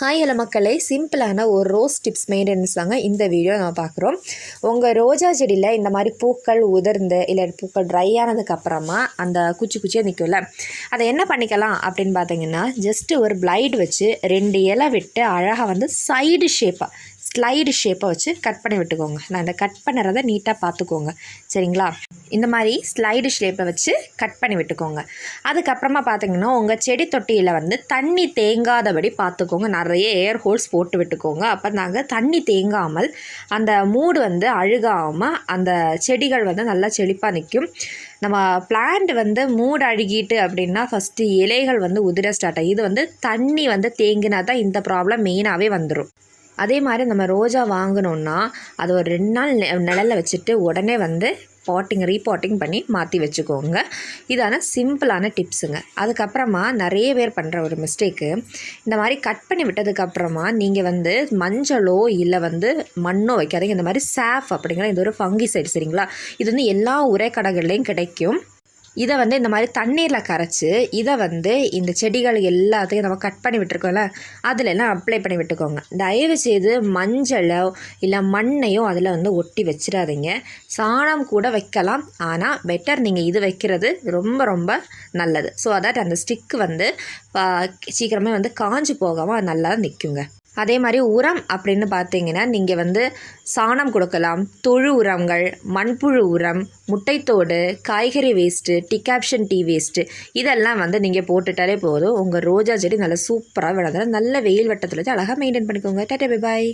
Hi hello மக்களே, சிம்பிளான ஒரு ரோஸ் டிப்ஸ் மெயின்டெனன்ஸ் தாங்க இந்த வீடியோ நம்ம பார்க்குறோம். உங்கள் ரோஜா செடியில் இந்த மாதிரி பூக்கள் உதிர்ந்து இல்லை பூக்கள் ட்ரை ஆனதுக்கப்புறமா அந்த குச்சியாக நிற்கும்ல, அதை என்ன பண்ணிக்கலாம் அப்படின்னு பார்த்தீங்கன்னா, ஜஸ்ட்டு ஒரு பிளைட் வச்சு 2 இலை விட்டு அழகாக வந்து ஸ்லைடு ஷேப்பாக வச்சு கட் பண்ணி விட்டுக்கோங்க. நான் இந்த கட் பண்ணுறதை நீட்டாக பார்த்துக்கோங்க, சரிங்களா? இந்த மாதிரி ஸ்லைடு ஷேப்பை வச்சு கட் பண்ணி விட்டுக்கோங்க. அதுக்கப்புறமா பார்த்தீங்கன்னா, உங்கள் செடி தொட்டியில் வந்து தண்ணி தேங்காதபடி பார்த்துக்கோங்க. நிறைய ஏர் ஹோல்ஸ் போட்டு விட்டுக்கோங்க. அப்போ நாங்கள் தண்ணி தேங்காமல் அந்த மூடு வந்து அழுகாமல் அந்த செடிகள் வந்து நல்லா செழிப்பாக நிற்கும். நம்ம பிளான்ட் வந்து மூடு அழுகிட்டு அப்படின்னா ஃபஸ்ட்டு இலைகள் வந்து உதிர ஸ்டார்ட் ஆகி, இது வந்து தண்ணி வந்து தேங்கினா தான் இந்த ப்ராப்ளம் மெயினாகவே வந்துடும். அதே மாதிரி நம்ம ரோஜா வாங்கினோன்னா அது ஒரு 2 நாள் நிழலில் வச்சுட்டு உடனே வந்து ரீபாட்டிங் பண்ணி மாற்றி வச்சுக்கோங்க. இதான சிம்பிளான டிப்ஸுங்க. அதுக்கப்புறமா நிறைய பேர் பண்ணுற ஒரு மிஸ்டேக்கு, இந்த மாதிரி கட் பண்ணி விட்டதுக்கப்புறமா நீங்கள் வந்து மஞ்சளோ இல்லை வந்து மண்ணோ வைக்காதீங்க. இந்த மாதிரி சாஃப் அப்படிங்கிற இது ஒரு ஃபங்கிசைட், சரிங்களா? இது வந்து எல்லா உரைக்கடைகள்லையும் கிடைக்கும். இதை வந்து இந்த மாதிரி தண்ணீரில் கரைச்சி இதை வந்து இந்த செடிகள் எல்லாத்தையும் நம்ம கட் பண்ணி விட்டுருக்கோம்ல, அதிலெல்லாம் அப்ளை பண்ணி விட்டுக்கோங்க. தயவு செய்து மஞ்சளோ இல்லை மண்ணையோ அதில் வந்து ஒட்டி வச்சிடாதீங்க. சாணம் கூட வைக்கலாம், ஆனால் பெட்டர் நீங்கள் இது வைக்கிறது ரொம்ப ரொம்ப நல்லது. ஸோ அதாட் அந்த ஸ்டிக்கு வந்து சீக்கிரமே வந்து காஞ்சு போகாமல் நல்லா நிற்குங்க. அதே மாதிரி உரம் அப்படின்னு பார்த்தீங்கன்னா, நீங்கள் வந்து சாணம் கொடுக்கலாம், தொழு உரங்கள், மண்புழு உரம், முட்டைத்தோடு, காய்கறி வேஸ்ட்டு, டிகாப்ஷன் டீ வேஸ்ட்டு, இதெல்லாம் வந்து நீங்கள் போட்டுட்டாலே போதும். உங்கள் ரோஜா செடி நல்லா சூப்பராக வளர்ந்துடும். நல்ல வெயில் வட்டத்தில் வச்சு அழகாக மெயின்டைன் பண்ணிக்கோங்க. Tata bye bye.